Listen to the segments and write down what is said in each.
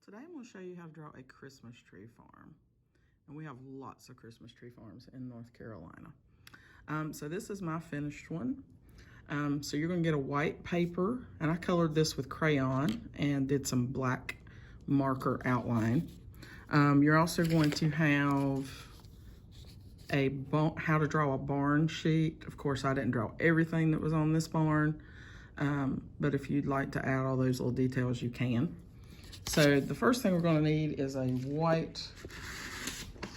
Today I'm going to show you how to draw a Christmas tree farm. And we have lots of Christmas tree farms in North Carolina. So this is my finished one. So you're going to get a white paper, and I colored this with crayon and did some black marker outline. You're also going to have how to draw a barn sheet. Of course, I didn't draw everything that was on this barn, but if you'd like to add all those little details, you can. So the first thing we're going to need is a white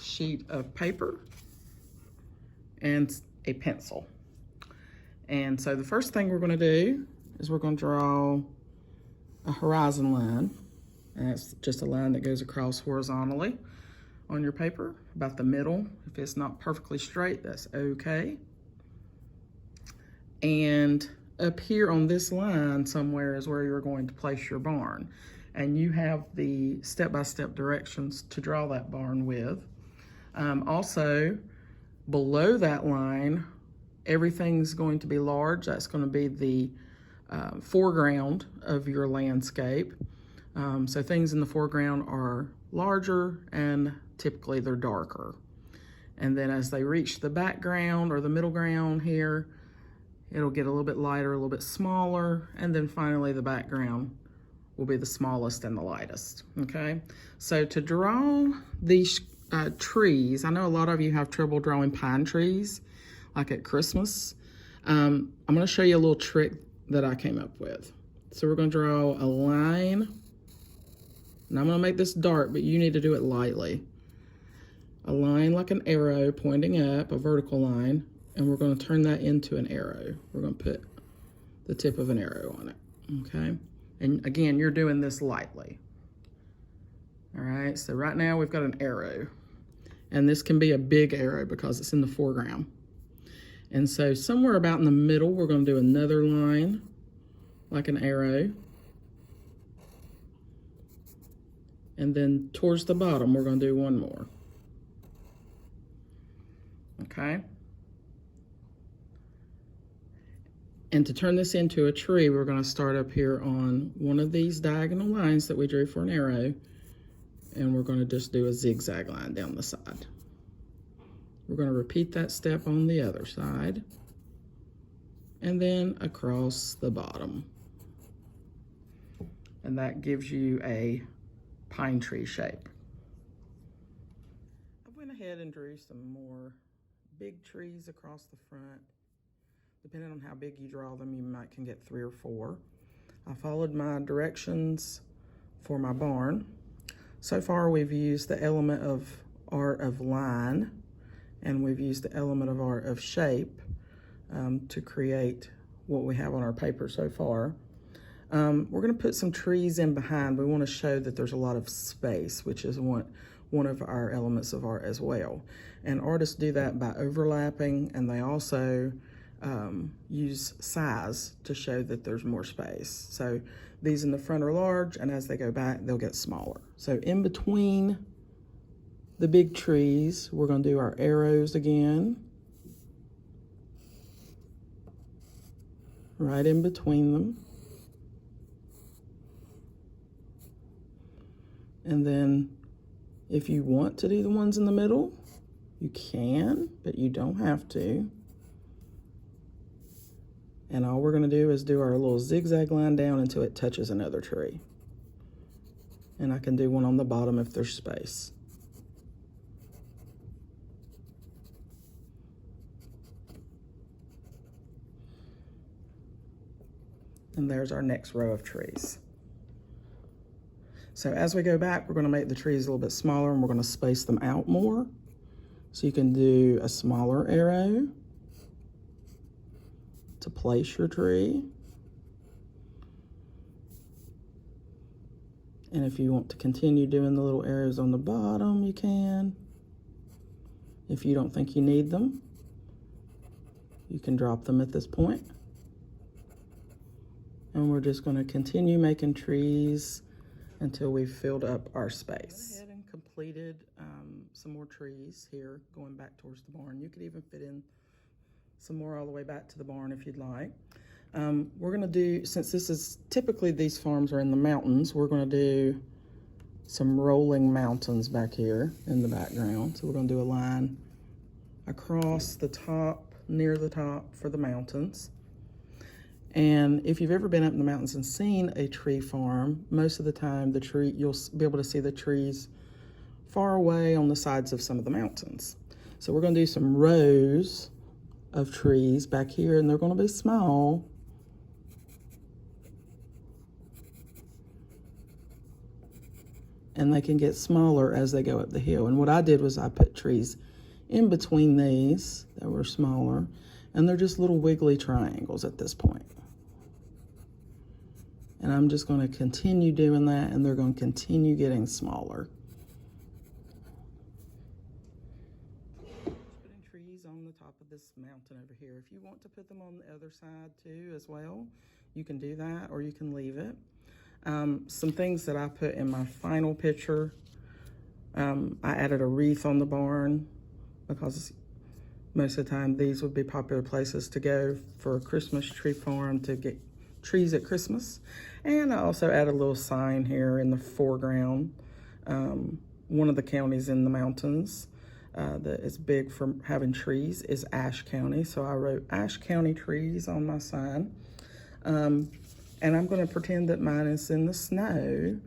sheet of paper and a pencil. And so the first thing we're going to do is we're going to draw a horizon line. And it's just a line that goes across horizontally on your paper, about the middle. If it's not perfectly straight, that's okay. And up here on this line somewhere is where you're going to place your barn. And you have the step-by-step directions to draw that barn with. Also, below that line, everything's going to be large. That's going to be the foreground of your landscape. So things in the foreground are larger and typically they're darker. And then as they reach the background or the middle ground here, it'll get a little bit lighter, a little bit smaller, and then finally the background will be the smallest and the lightest, okay? So to draw these trees, I know a lot of you have trouble drawing pine trees, like at Christmas. I'm gonna show you a little trick that I came up with. So we're gonna draw a line, and I'm gonna make this dark, but you need to do it lightly. A line like an arrow pointing up, a vertical line, and we're gonna turn that into an arrow. We're gonna put the tip of an arrow on it, okay? And again, you're doing this lightly. All right, so right now we've got an arrow. And this can be a big arrow because it's in the foreground. And so somewhere about in the middle, we're gonna do another line, like an arrow. And then towards the bottom, we're gonna do one more. Okay? And to turn this into a tree, we're going to start up here on one of these diagonal lines that we drew for an arrow, and we're going to just do a zigzag line down the side. We're going to repeat that step on the other side, and then across the bottom. And that gives you a pine tree shape. I went ahead and drew some more big trees across the front. Depending on how big you draw them, you can get 3 or 4. I followed my directions for my barn. So far, we've used the element of art of line, and we've used the element of art of shape to create what we have on our paper so far. We're going to put some trees in behind. We want to show that there's a lot of space, which is one of our elements of art as well. And artists do that by overlapping, and they also use size to show that there's more space. So these in the front are large, and as they go back, they'll get smaller. So in between the big trees, we're going to do our arrows again. Right in between them. And then if you want to do the ones in the middle, you can, but you don't have to. And all we're going to do is do our little zigzag line down until it touches another tree. And I can do one on the bottom if there's space. And there's our next row of trees. So as we go back, we're going to make the trees a little bit smaller, and we're going to space them out more. So you can do a smaller arrow to place your tree. And if you want to continue doing the little arrows on the bottom, you can. If you don't think you need them, you can drop them at this point. And we're just going to continue making trees until we've filled up our space. I went ahead and completed some more trees here going back towards the barn. You could even fit in some more all the way back to the barn if you'd like. We're gonna do, since this is typically these farms are in the mountains, we're gonna do some rolling mountains back here in the background. So we're going to do a line across the top, near the top for the mountains. And if you've ever been up in the mountains and seen a tree farm, most of the time you'll be able to see the trees far away on the sides of some of the mountains. So we're going to do some rows of trees back here, and they're going to be small. And they can get smaller as they go up the hill. And what I did was I put trees in between these that were smaller, and they're just little wiggly triangles at this point. And I'm just going to continue doing that, and they're going to continue getting smaller. Putting trees on the top of this mountain over here. If you want to put them on the other side too as well, you can do that, or you can leave it. Some things that I put in my final picture, I added a wreath on the barn because most of the time these would be popular places to go for a Christmas tree farm to get trees at Christmas. And I also added a little sign here in the foreground. One of the counties in the mountains that is big for having trees is Ashe County. So I wrote Ashe County trees on my sign. And I'm going to pretend that mine is in the snow.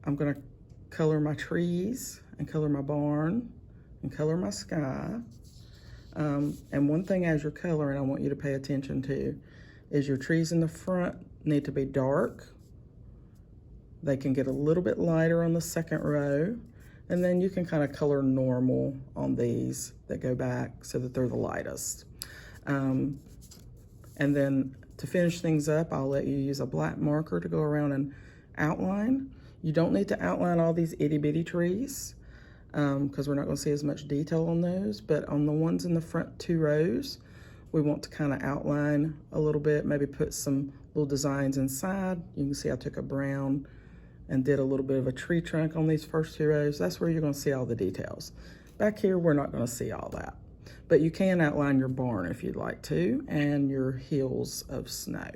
I'm going to color my trees and color my barn and color my sky. And one thing as you're coloring I want you to pay attention to is your trees in the front need to be dark. They can get a little bit lighter on the second row. And then you can kind of color normal on these that go back so that they're the lightest. And then to finish things up, I'll let you use a black marker to go around and outline. You don't need to outline all these itty bitty trees because we're not going to see as much detail on those, but on the ones in the front 2 rows, we want to kind of outline a little bit, maybe put some little designs inside. You can see I took a brown and did a little bit of a tree trunk on these first 2 rows. That's where you're going to see all the details. Back here, we're not going to see all that. But you can outline your barn if you'd like to, and your hills of snow.